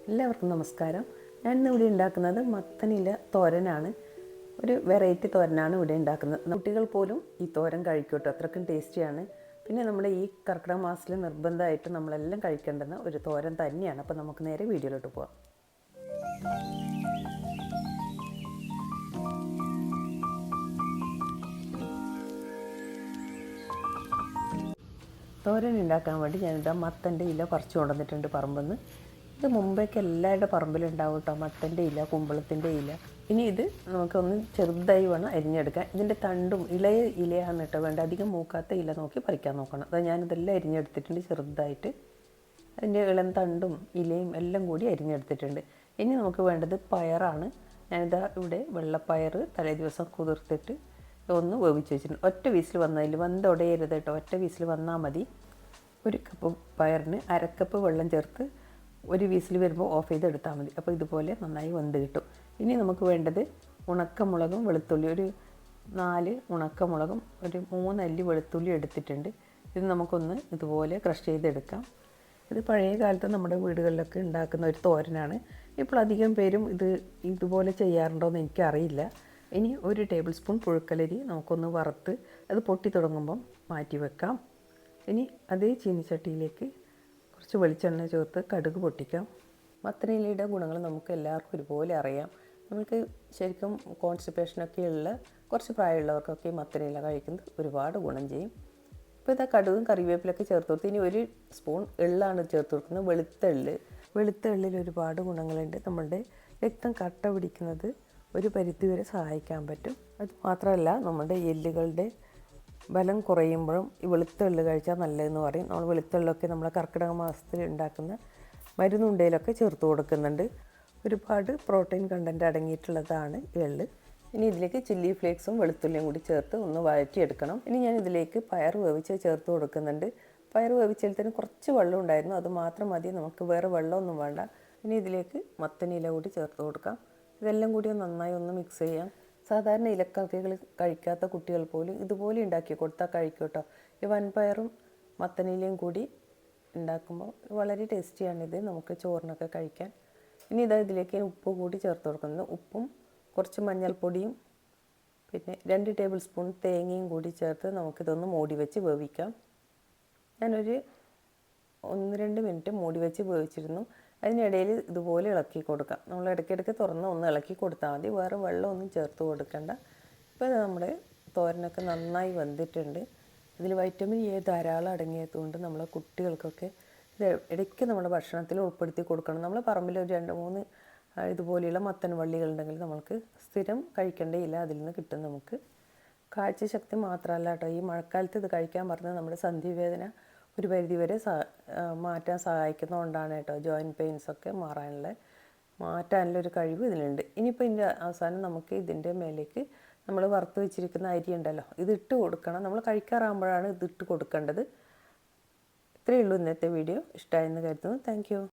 എല്ലാവർക്കും നമസ്കാരം. ഞാൻ ഇന്ന് ഇവിടെ ഉണ്ടാക്കുന്നത് മത്തനില തോരനാണ്. ഒരു വെറൈറ്റി തോരനാണ് ഇവിടെ ഉണ്ടാക്കുന്നത്. കുട്ടികൾ പോലും ഈ തോരൻ കഴിക്കട്ടോ, അത്രയ്ക്കും ടേസ്റ്റിയാണ്. പിന്നെ നമ്മുടെ ഈ കർക്കിടക മാസത്തിൽ നിർബന്ധമായിട്ട് നമ്മളെല്ലാം കഴിക്കേണ്ടുന്ന ഒരു തോരൻ തന്നെയാണ്. അപ്പോൾ നമുക്ക് നേരെ വീഡിയോയിലോട്ട് പോകാം. തോരൻ ഉണ്ടാക്കാൻ വേണ്ടി ഞാനിതാ മത്തൻ്റെ ഇല പറിച്ചു കൊണ്ടുവന്നിട്ടുണ്ട് പറമ്പിൽ നിന്ന്. ഇത് മുമ്പേക്ക് എല്ലാവരുടെ പറമ്പിലുണ്ടാവും കേട്ടോ, മത്തൻ്റെ ഇല, കുമ്പളത്തിൻ്റെ ഇല. ഇനി ഇത് നമുക്കൊന്ന് ചെറുതായി വേണം അരിഞ്ഞെടുക്കാൻ. ഇതിൻ്റെ തണ്ടും ഇളയ ഇലയാണ് കേട്ടോ വേണ്ട, അധികം മൂക്കാത്ത ഇല നോക്കി പറിക്കാൻ നോക്കണം. അത് ഞാനിതെല്ലാം അരിഞ്ഞെടുത്തിട്ടുണ്ട് ചെറുതായിട്ട്. അതിൻ്റെ ഇളം തണ്ടും ഇലയും എല്ലാം കൂടി അരിഞ്ഞെടുത്തിട്ടുണ്ട്. ഇനി നമുക്ക് വേണ്ടത് പയറാണ്. ഞാനിതാ ഇവിടെ വെള്ളപ്പയർ തലേ ദിവസം കുതിർത്തിട്ട് ഒന്ന് വേവിച്ച് വെച്ചിട്ടുണ്ട്. ഒറ്റ വീസിൽ വന്നതിൽ വന്നുടയരുത് കേട്ടോ, ഒറ്റ വീസിൽ വന്നാൽ മതി. ഒരു കപ്പ് പയറിന് അരക്കപ്പ് വെള്ളം ചേർത്ത് ഒരു വീസിൽ വരുമ്പോൾ ഓഫ് ചെയ്തെടുത്താൽ മതി. അപ്പോൾ ഇതുപോലെ നന്നായി വെന്ത് കിട്ടും. ഇനി നമുക്ക് വേണ്ടത് ഉണക്കമുളകും വെളുത്തുള്ളി, ഒരു 4 ഉണക്കമുളകും ഒരു 3 അല്ലി വെളുത്തുള്ളി എടുത്തിട്ടുണ്ട്. ഇത് നമുക്കൊന്ന് ഇതുപോലെ ക്രഷ് ചെയ്തെടുക്കാം. ഇത് പഴയ കാലത്ത് നമ്മുടെ വീടുകളിലൊക്കെ ഉണ്ടാക്കുന്ന ഒരു തോരനാണ്. ഇപ്പോൾ അധികം പേരും ഇതുപോലെ ചെയ്യാറുണ്ടോ എന്ന് എനിക്കറിയില്ല. ഇനി ഒരു ടേബിൾ സ്പൂൺ പുഴുക്കലരി നമുക്കൊന്ന് വറുത്ത് അത് പൊട്ടി തുടങ്ങുമ്പം മാറ്റി വെക്കാം. ഇനി അതേ ചീനിച്ചട്ടിയിലേക്ക് കുറച്ച് വെളിച്ചെണ്ണ ചേർത്ത് കടുക് പൊട്ടിക്കാം. മത്തനിലയുടെ ഗുണങ്ങൾ നമുക്ക് എല്ലാവർക്കും ഒരുപോലെ അറിയാം. നമുക്ക് ശരിക്കും കോൺസ്റ്റിപ്പേഷനൊക്കെ ഉള്ള കുറച്ച് പ്രായമുള്ളവർക്കൊക്കെ മത്തനില കഴിക്കുന്നത് ഒരുപാട് ഗുണം ചെയ്യും. ഇപ്പോൾ ഇതാ കടുകും കറിവേപ്പിലൊക്കെ ചേർത്ത് കൊടുത്ത് ഇനി ഒരു സ്പൂൺ എള്ളാണ് ചേർത്ത് കൊടുക്കുന്നത്. വെളുത്ത എള്ളിൽ ഒരുപാട് ഗുണങ്ങളുണ്ട്. നമ്മളുടെ രക്തം കട്ട പിടിക്കുന്നത് ഒരു പരിധിവരെ സഹായിക്കാൻ പറ്റും. അത് മാത്രമല്ല, നമ്മുടെ എല്ലുകളുടെ ബലം കുറയുമ്പോഴും ഈ വെളുത്ത എള്ള് കഴിച്ചാൽ നല്ലതെന്ന് പറയും. നമ്മൾ വെളുത്തുള്ളൊക്കെ നമ്മൾ കർക്കിടക മാസത്തിൽ ഉണ്ടാക്കുന്ന മരുന്നുണ്ടയിലൊക്കെ ചേർത്ത് കൊടുക്കുന്നുണ്ട്. ഒരുപാട് പ്രോട്ടീൻ കണ്ടൻറ്റ് അടങ്ങിയിട്ടുള്ളതാണ് എള്ള്. ഇനി ഇതിലേക്ക് ചില്ലി ഫ്ലേക്സും വെളുത്തുള്ളിയും കൂടി ചേർത്ത് ഒന്ന് വഴറ്റിയെടുക്കണം. ഇനി ഞാൻ ഇതിലേക്ക് പയർ വേവിച്ച് ചേർത്ത് കൊടുക്കുന്നുണ്ട്. പയർ വേവിച്ചതിന് കുറച്ച് വെള്ളം ഉണ്ടായിരുന്നു, അത് മാത്രം മതി, നമുക്ക് വേറെ വെള്ളമൊന്നും വേണ്ട. ഇനി ഇതിലേക്ക് മത്തനില കൂടി ചേർത്ത് കൊടുക്കാം. ഇതെല്ലാം കൂടി നന്നായി ഒന്ന് മിക്സ് ചെയ്യാം. സാധാരണ ഇലക്കറികൾ കഴിക്കാത്ത കുട്ടികൾ പോലും ഇതുപോലെ ഉണ്ടാക്കി കൊടുത്താൽ കഴിക്കും കേട്ടോ. ഈ വൻപയറും മത്തനിലയും കൂടി ഉണ്ടാക്കുമ്പോൾ വളരെ ടേസ്റ്റിയാണിത്, നമുക്ക് ചോറിനൊക്കെ കഴിക്കാൻ. ഇനി ഇതിലേക്ക് ഉപ്പ് കൂടി ചേർത്ത് കൊടുക്കുന്നത്. ഉപ്പും കുറച്ച് മഞ്ഞൾപ്പൊടിയും പിന്നെ 2 ടേബിൾ സ്പൂൺ തേങ്ങയും കൂടി ചേർത്ത് നമുക്കിതൊന്ന് മൂടി വെച്ച് വേവിക്കാം. ഞാനൊരു 1-2 മിനിറ്റ് മൂടി വെച്ച് വേവിച്ചിരുന്നു. അതിനിടയിൽ ഇതുപോലെ ഇളക്കി കൊടുക്കാം. നമ്മൾ ഇടയ്ക്കിടയ്ക്ക് തുറന്ന് ഒന്ന് ഇളക്കി കൊടുത്താൽ മതി, വേറെ വെള്ളമൊന്നും ചേർത്ത് കൊടുക്കണ്ട. ഇപ്പോൾ നമ്മുടെ തോരനൊക്കെ നന്നായി വെന്തിട്ടുണ്ട്. ഇതിൽ വൈറ്റമിൻ എ ധാരാളം അടങ്ങിയതുകൊണ്ട് നമ്മളെ കുട്ടികൾക്കൊക്കെ ഇത് ഇടയ്ക്ക് നമ്മുടെ ഭക്ഷണത്തിൽ ഉൾപ്പെടുത്തി കൊടുക്കണം. നമ്മൾ പറമ്പിൽ ഒരു 2-3 ഇതുപോലെയുള്ള മത്തൻ വള്ളികളുണ്ടെങ്കിൽ നമ്മൾക്ക് സ്ഥിരം കഴിക്കേണ്ടയില്ല, അതിൽ നിന്ന് കിട്ടും നമുക്ക്. കാഴ്ചശക്തി മാത്രമല്ല കേട്ടോ, ഈ മഴക്കാലത്ത് ഇത് കഴിക്കാൻ പറഞ്ഞാൽ നമ്മുടെ സന്ധിവേദന ഒരു പരിധിവരെ മാറ്റാൻ സഹായിക്കുന്നതുകൊണ്ടാണ് കേട്ടോ. ജോയിൻറ്റ് പെയിൻസൊക്കെ മാറ്റാനുള്ള ഒരു കഴിവ് ഇതിനുണ്ട്. ഇനിയിപ്പോൾ ഇതിൻ്റെ അവസാനം നമുക്ക് ഇതിൻ്റെ മേലേക്ക് നമ്മൾ വറുത്ത് വെച്ചിരിക്കുന്ന അരി ഉണ്ടല്ലോ, ഇതിട്ട് കൊടുക്കണം. നമ്മൾ കഴിക്കാറാകുമ്പോഴാണ് ഇതിട്ട് കൊടുക്കേണ്ടത്. ഇത്രയേ ഉള്ളൂ ഇന്നത്തെ വീഡിയോ. ഇഷ്ടമായെന്ന് കരുതുന്നു. Thank you.